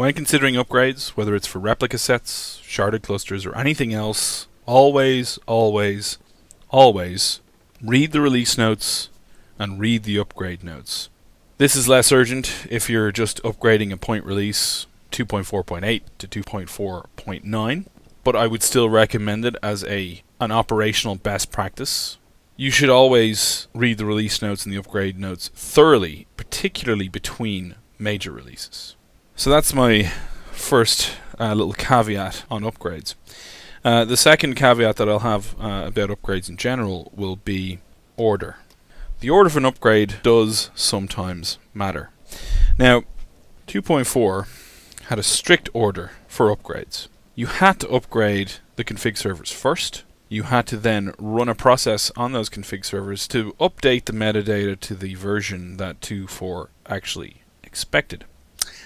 When considering upgrades, whether it's for replica sets, sharded clusters, or anything else, always, always, always read the release notes and read the upgrade notes. This is less urgent if you're just upgrading a point release 2.4.8 to 2.4.9, but I would still recommend it as an operational best practice. You should always read the release notes and the upgrade notes thoroughly, particularly between major releases. So that's my first little caveat on upgrades. The second caveat that I'll have about upgrades in general will be order. The order of an upgrade does sometimes matter. Now, 2.4 had a strict order for upgrades. You had to upgrade the config servers first. You had to then run a process on those config servers to update the metadata to the version that 2.4 actually expected.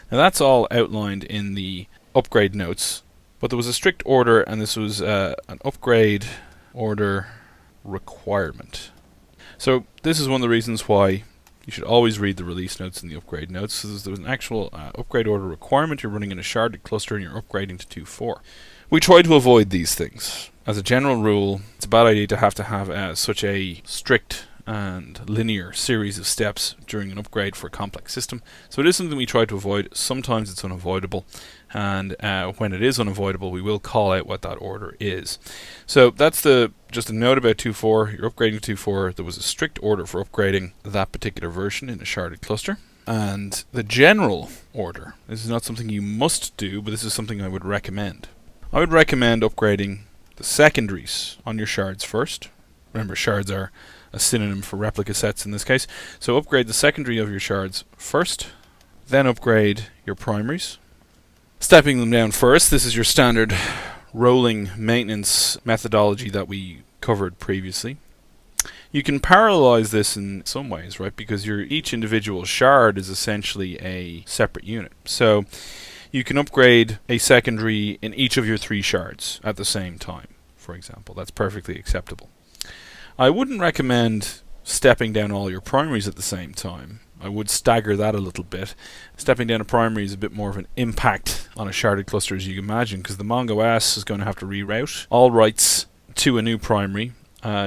Now that's all outlined in the upgrade notes, but there was a strict order, and this was an upgrade order requirement. So this is one of the reasons why you should always read the release notes and the upgrade notes. So there's an actual upgrade order requirement. You're running in a sharded cluster and you're upgrading to 2.4. We try to avoid these things. As a general rule, it's a bad idea to have such a strict and linear series of steps during an upgrade for a complex system. So it is something we try to avoid. Sometimes it's unavoidable, and when it is unavoidable, we will call out what that order is. So that's just a note about 2.4. You're upgrading to 2.4. There was a strict order for upgrading that particular version in a sharded cluster. And the general order, this is not something you must do, but this is something I would recommend. I would recommend upgrading the secondaries on your shards first. Remember, shards are a synonym for replica sets in this case. So upgrade the secondary of your shards first, then upgrade your primaries. Stepping them down first, this is your standard rolling maintenance methodology that we covered previously. You can parallelize this in some ways, right? Because each individual shard is essentially a separate unit. So you can upgrade a secondary in each of your 3 shards at the same time, for example. That's perfectly acceptable. I wouldn't recommend stepping down all your primaries at the same time. I would stagger that a little bit. Stepping down a primary is a bit more of an impact on a sharded cluster, as you can imagine, because the MongoS is going to have to reroute all writes to a new primary.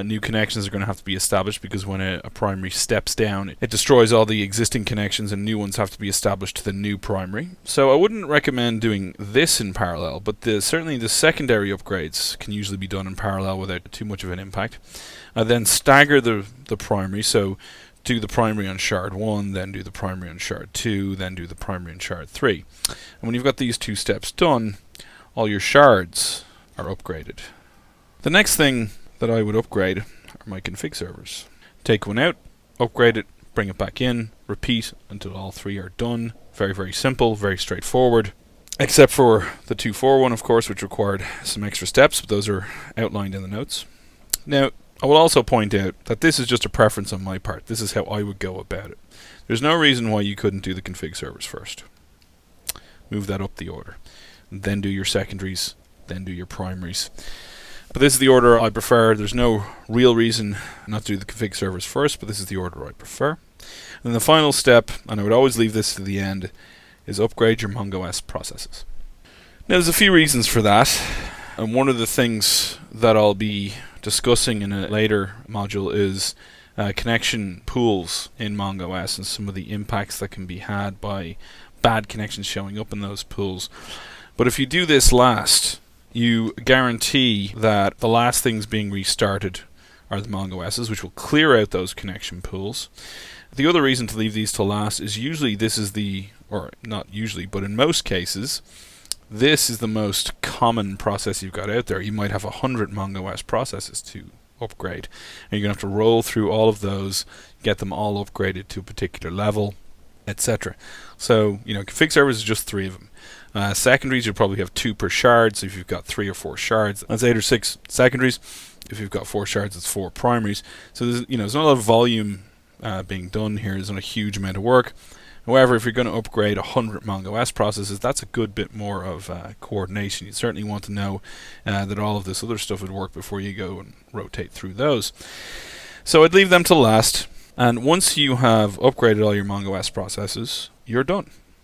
New connections are going to have to be established, because when a primary steps down, it destroys all the existing connections and new ones have to be established to the new primary. So I wouldn't recommend doing this in parallel, but certainly the secondary upgrades can usually be done in parallel without too much of an impact. Then stagger the primary, so do the primary on shard 1, then do the primary on shard 2, then do the primary on shard 3. And when you've got these 2 steps done, all your shards are upgraded. The next thing that I would upgrade are my config servers. Take one out, upgrade it, bring it back in, repeat until all 3 are done. Very, very simple, very straightforward. Except for the 2.4 one, of course, which required some extra steps, but those are outlined in the notes. Now, I will also point out that this is just a preference on my part. This is how I would go about it. There's no reason why you couldn't do the config servers first. Move that up the order. Then do your secondaries, then do your primaries. But this is the order I prefer. There's no real reason not to do the config servers first, but this is the order I prefer. And then the final step, and I would always leave this to the end, is upgrade your MongoS processes. Now there's a few reasons for that, and one of the things that I'll be discussing in a later module is connection pools in MongoS and some of the impacts that can be had by bad connections showing up in those pools. But if you do this last, you guarantee that the last things being restarted are the MongoS's, which will clear out those connection pools. The other reason to leave these to last is usually this is or not usually, but in most cases, this is the most common process you've got out there. You might have 100 MongoS processes to upgrade, and you're going to have to roll through all of those, get them all upgraded to a particular level, etc. So, config servers is just 3 of them. Secondaries, you'll probably have 2 per shard, so if you've got 3 or 4 shards, that's 8 or 6 secondaries. If you've got 4 shards, it's 4 primaries. So there's not a lot of volume being done here. There's not a huge amount of work. However, if you're going to upgrade 100 MongoS processes, that's a good bit more of coordination. You certainly want to know that all of this other stuff would work before you go and rotate through those. So I'd leave them to last, and once you have upgraded all your MongoS processes, you're done.